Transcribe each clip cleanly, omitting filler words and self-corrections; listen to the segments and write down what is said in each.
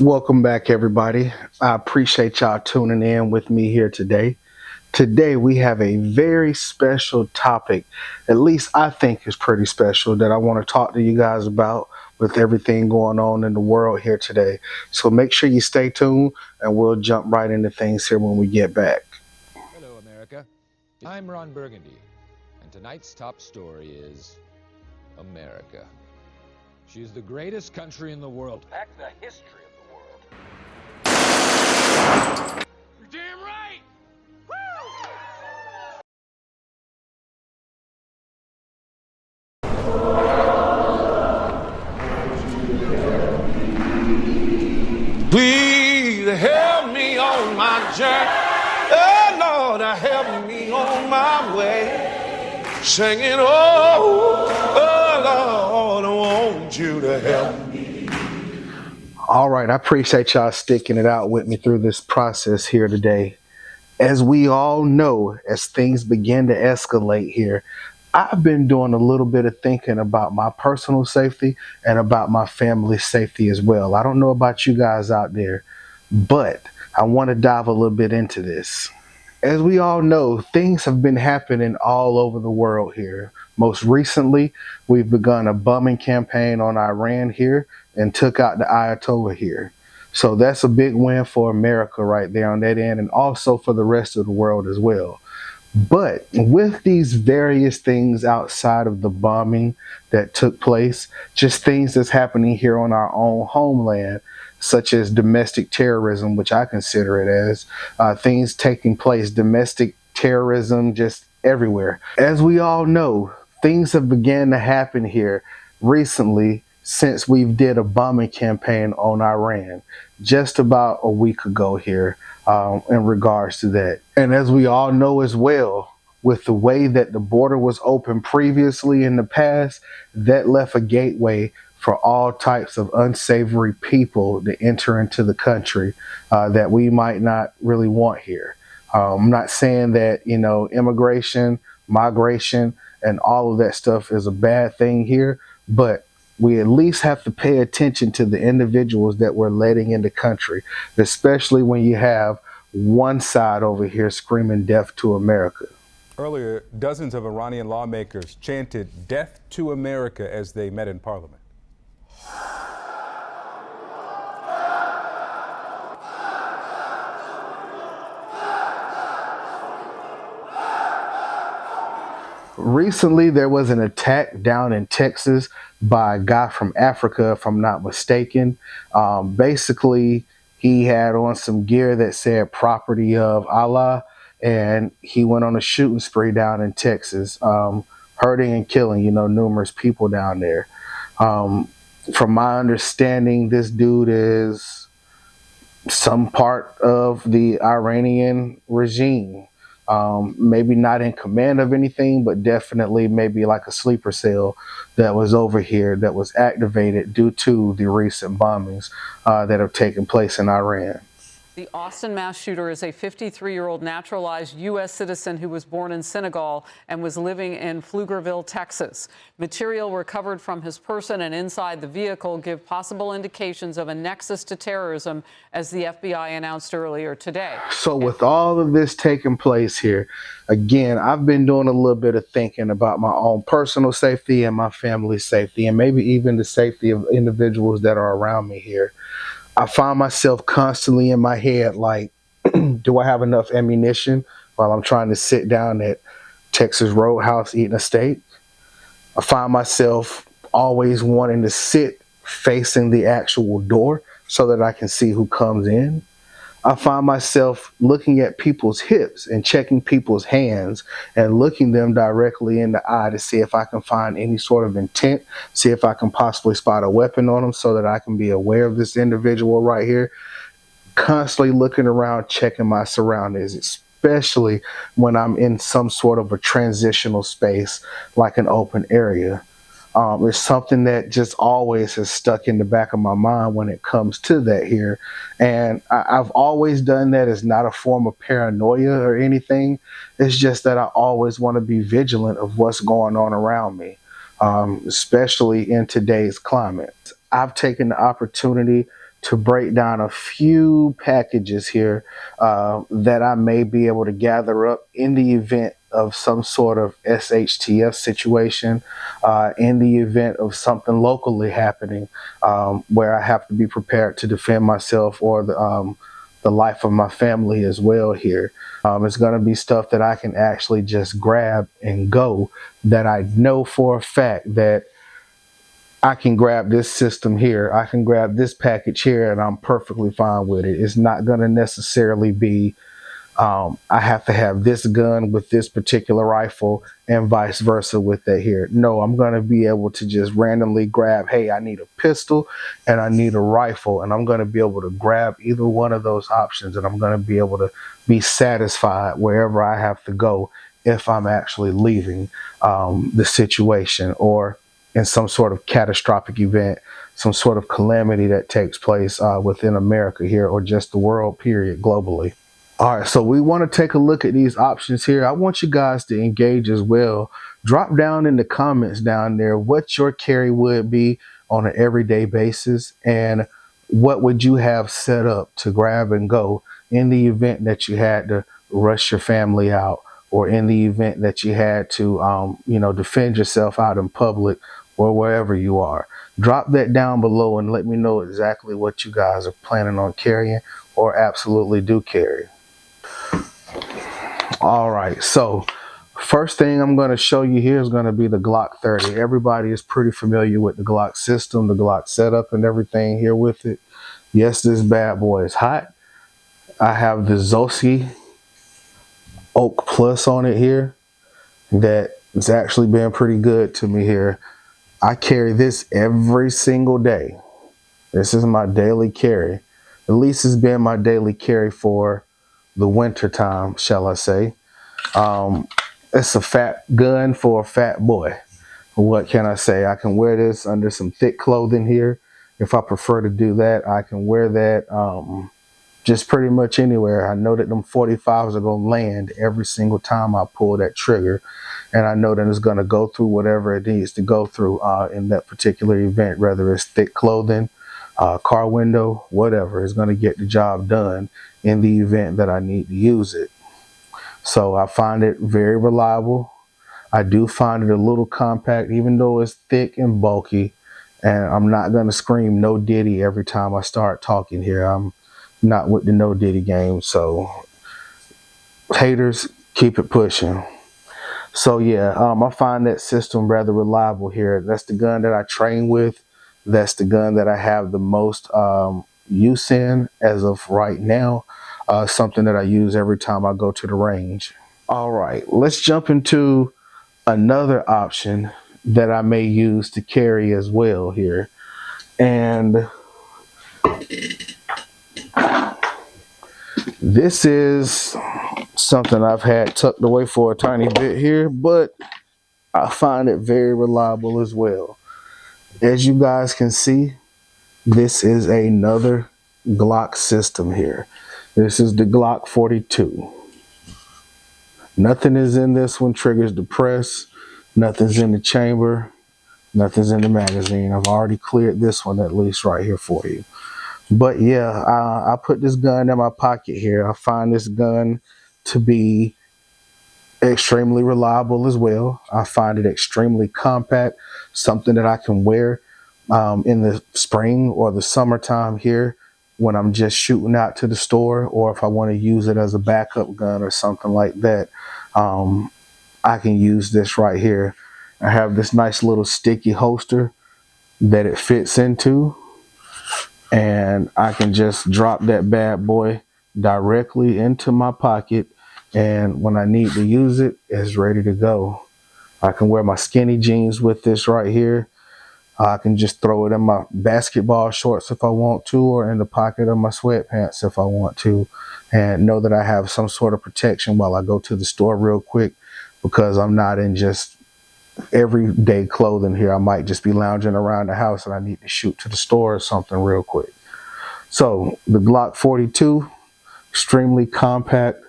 Welcome back, everybody. I appreciate y'all tuning in with me here today. Today, we have a very special topic, at least I think is pretty special, that I want to talk to you guys about with everything going on in the world here today. So make sure you stay tuned and we'll jump right into things here when we get back. Hello, America. I'm Ron Burgundy, and tonight's top story is America. She's the greatest country in the world. Heck, the history of the world. You're damn right! Please help me on my journey. Oh, Lord, help me on my way. Singing, Lord, I want you to help me. All right, I appreciate y'all sticking it out with me through this process here today. As we all know, as things begin to escalate here, I've been doing a little bit of thinking about my personal safety and about my family's safety as well. I don't know about you guys out there, but I want to dive a little bit into this. As we all know, things have been happening all over the world here. Most recently, we've begun a bombing campaign on Iran here and took out the Ayatollah here. So that's a big win for America right there on that end, and also for the rest of the world as well. But with these various things outside of the bombing that took place, just things that's happening here on our own homeland, such as domestic terrorism, which I consider it as, things taking place, domestic terrorism just everywhere. As we all know, things have began to happen here recently since we did a bombing campaign on Iran just about a week ago here in regards to that. And as we all know as well, with the way that the border was open previously in the past, that left a gateway for all types of unsavory people to enter into the country that we might not really want here. I'm not saying that, immigration, migration, and all of that stuff is a bad thing here, but we at least have to pay attention to the individuals that we're letting in the country, especially when you have one side over here screaming death to America. Earlier, dozens of Iranian lawmakers chanted death to America as they met in parliament. Recently, there was an attack down in Texas by a guy from Africa, if I'm not mistaken. Basically, he had on some gear that said property of Allah, and he went on a shooting spree down in Texas, hurting and killing, numerous people down there. Um, from my understanding, this dude is some part of the Iranian regime. Maybe not in command of anything, but definitely maybe like a sleeper cell that was over here that was activated due to the recent bombings that have taken place in Iran. The Austin mass shooter is a 53-year-old naturalized U.S. citizen who was born in Senegal and was living in Pflugerville, Texas. Material recovered from his person and inside the vehicle give possible indications of a nexus to terrorism, as the FBI announced earlier today. So with all of this taking place here, again, I've been doing a little bit of thinking about my own personal safety and my family's safety, and maybe even the safety of individuals that are around me here. I find myself constantly in my head like, do I have enough ammunition while I'm trying to sit down at Texas Roadhouse eating a steak? I find myself always wanting to sit facing the actual door so that I can see who comes in. I find myself looking at people's hips and checking people's hands and looking them directly in the eye to see if I can find any sort of intent, see if I can possibly spot a weapon on them so that I can be aware of this individual right here. Constantly looking around, checking my surroundings, especially when I'm in some sort of a transitional space like an open area. It's something that just always has stuck in the back of my mind when it comes to that here. And I've always done that as not a form of paranoia or anything. It's just that I always want to be vigilant of what's going on around me, especially in today's climate. I've taken the opportunity to break down a few packages here that I may be able to gather up in the event of some sort of SHTF situation, in the event of something locally happening, where I have to be prepared to defend myself or the life of my family as well here. It's going to be stuff that I can actually just grab and go, that I know for a fact that I can grab this system here, I can grab this package here, and I'm perfectly fine with it. It's not going to necessarily be I have to have this gun with this particular rifle and vice versa with that here. No, I'm going to be able to just randomly grab, hey, I need a pistol and I need a rifle, and I'm going to be able to grab either one of those options, and I'm going to be able to be satisfied wherever I have to go if I'm actually leaving the situation, or in some sort of catastrophic event, some sort of calamity that takes place within America here, or just the world period globally. All right, so we want to take a look at these options here. I want you guys to engage as well. Drop down in the comments down there what your carry would be on an everyday basis, and what would you have set up to grab and go in the event that you had to rush your family out, or in the event that you had to, defend yourself out in public or wherever you are. Drop that down below and let me know exactly what you guys are planning on carrying or absolutely do carry. All right, so first thing I'm going to show you here is going to be the Glock 30. Everybody is pretty familiar with the Glock system, the Glock setup and everything here with it. Yes, this bad boy is hot. I have the Zosi Oak Plus on it here that has actually been pretty good to me here. I carry this every single day. This is my daily carry. At least it's been my daily carry for the winter time, shall I say. It's a fat gun for a fat boy. What can I say? I can wear this under some thick clothing here. If I prefer to do that, I can wear that just pretty much anywhere. I know that them 45s are going to land every single time I pull that trigger. And I know that it's going to go through whatever it needs to go through in that particular event, whether it's thick clothing, car window, whatever. It's going to get the job done in the event that I need to use it. So I find it very reliable. I do find it a little compact, even though it's thick and bulky. And I'm not going to scream no Diddy every time I start talking here. I'm not with the no Diddy game. So haters, keep it pushing. So yeah, I find that system rather reliable here. That's the gun that I train with. That's the gun that I have the most use in as of right now. Something that I use every time I go to the range. All right, let's jump into another option that I may use to carry as well here. And this is something I've had tucked away for a tiny bit here, but I find it very reliable as well. As you guys can see, this is another Glock system here. This is the Glock 42. Nothing is in this one triggers the press. Nothing's in the chamber. Nothing's in the magazine. I've already cleared this one at least right here for you. But yeah, I put this gun in my pocket here. I find this gun to be extremely reliable as well. I find it extremely compact, something that I can wear in the spring or the summertime here when I'm just shooting out to the store, or if I want to use it as a backup gun or something like that. I can use this right here. I have this nice little sticky holster that it fits into, and I can just drop that bad boy directly into my pocket, and when I need to use it, it's ready to go. I can wear my skinny jeans with this right here. I can just throw it in my basketball shorts if I want to, or in the pocket of my sweatpants if I want to, and know that I have some sort of protection while I go to the store real quick, because I'm not in just everyday clothing here. I might just be lounging around the house and I need to shoot to the store or something real quick. So the Glock 42, extremely compact,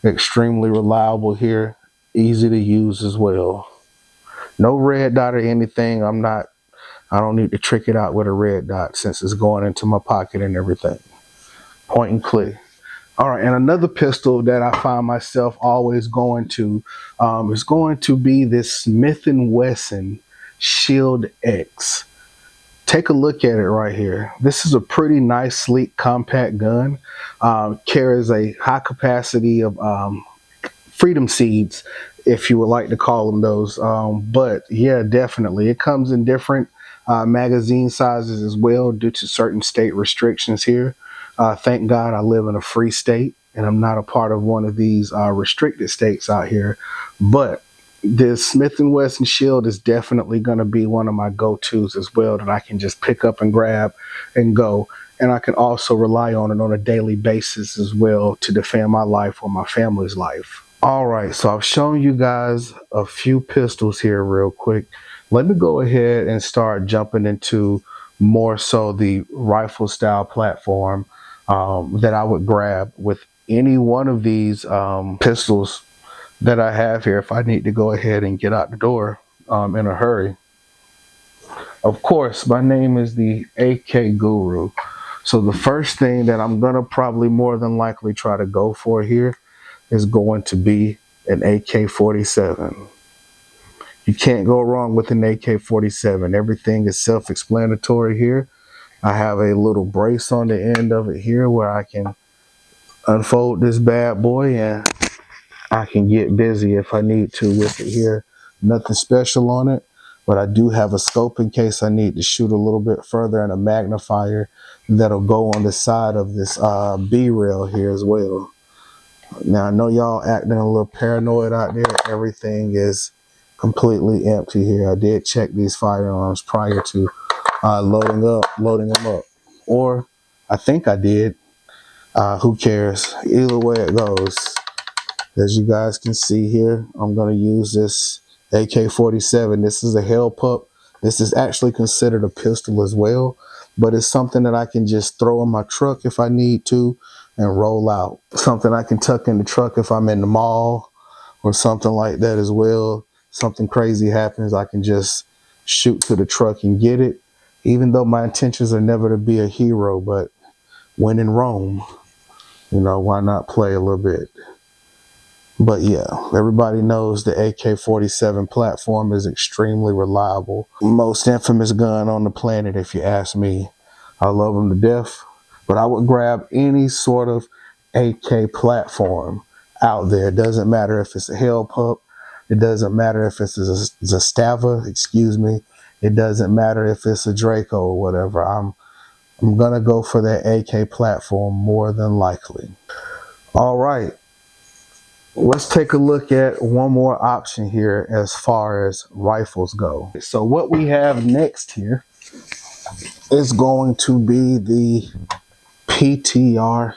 extremely reliable here, easy to use as well. No red dot or anything. I'm I don't need to trick it out with a red dot since it's going into my pocket and everything. Point and click. All right, and another pistol that I find myself always going to is going to be this Smith & Wesson Shield X. Take a look at it right here. This is a pretty nice, sleek, compact gun. Carries a high capacity of freedom seeds, if you would like to call them those. But yeah, definitely. It comes in different magazine sizes as well due to certain state restrictions here. Thank God I live in a free state and I'm not a part of one of these restricted states out here. But this Smith & Wesson Shield is definitely going to be one of my go-tos as well, that I can just pick up and grab and go. And I can also rely on it on a daily basis as well to defend my life or my family's life. All right, so I've shown you guys a few pistols here real quick. Let me go ahead and start jumping into more so the rifle style platform that I would grab with any one of these pistols that I have here if I need to go ahead and get out the door in a hurry. Of course, my name is the AK Guru. So the first thing that I'm gonna probably more than likely try to go for here is going to be an AK-47. You can't go wrong with an AK-47. Everything is self-explanatory here. I have a little brace on the end of it here where I can unfold this bad boy and I can get busy if I need to with it here. Nothing special on it, but I do have a scope in case I need to shoot a little bit further, and a magnifier that'll go on the side of this B-rail here as well. Now, I know y'all acting a little paranoid out there. Everything is completely empty here. I did check these firearms prior to loading them up. Or I think I did. Who cares? Either way it goes. As you guys can see here, I'm going to use this AK-47. This is a Hell Pup. This is actually considered a pistol as well, but it's something that I can just throw in my truck if I need to and roll out. Something I can tuck in the truck if I'm in the mall or something like that as well. Something crazy happens, I can just shoot to the truck and get it, even though my intentions are never to be a hero. But when in Rome, you know, why not play a little bit? But yeah, everybody knows the AK-47 platform is extremely reliable. Most infamous gun on the planet, if you ask me. I love them to death, but I would grab any sort of AK platform out there. It doesn't matter if it's a Hell Pup. It doesn't matter if it's a Zastava, excuse me. It doesn't matter if it's a Draco or whatever. I'm gonna go for that AK platform more than likely. All right. Let's take a look at one more option here as far as rifles go. So what we have next here is going to be the PTR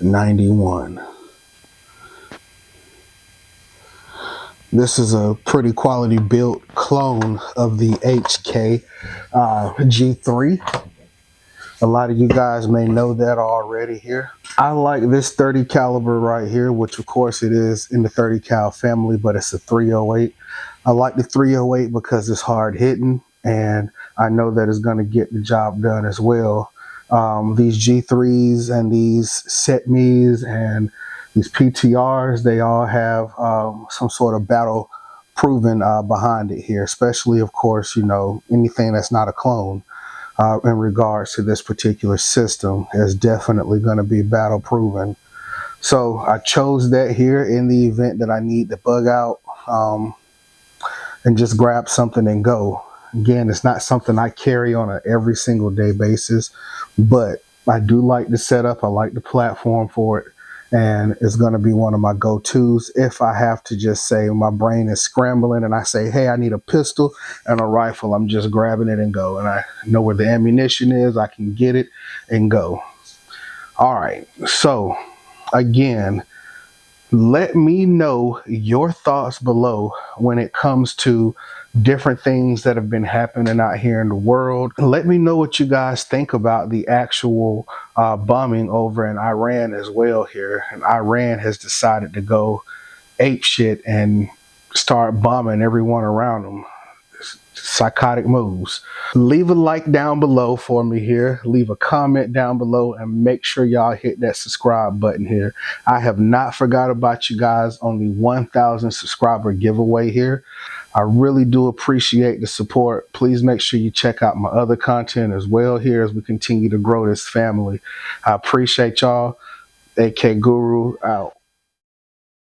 91. This is a pretty quality built clone of the HK G3. A lot of you guys may know that already here. I like this 30 caliber right here, which of course it is in the 30 cal family, but it's a 308. I like the 308 because it's hard hitting and I know that it's going to get the job done as well. These G3s and these Set-Me's and these PTRs, they all have some sort of battle proven behind it here, especially of course, you know, anything that's not a clone. In regards to this particular system is definitely going to be battle proven. So I chose that here in the event that I need to bug out and just grab something and go. Again, it's not something I carry on an every single day basis, but I do like the setup. I like the platform for it. And it's going to be one of my go-tos if I have to just say my brain is scrambling and I say, hey, I need a pistol and a rifle. I'm just grabbing it and go. And I know where the ammunition is. I can get it and go. All right. So again, let me know your thoughts below when it comes to different things that have been happening out here in the world. Let me know what you guys think about the actual bombing over in Iran as well here. And Iran has decided to go ape shit and start bombing everyone around them. psychotic moves. Leave a like down below for me here. Leave a comment down below and make sure y'all hit that subscribe button here. I have not forgot about you guys on the 1,000 subscriber giveaway here. I really do appreciate the support. Please make sure you check out my other content as well here as we continue to grow this family. I appreciate y'all. AK Guru out.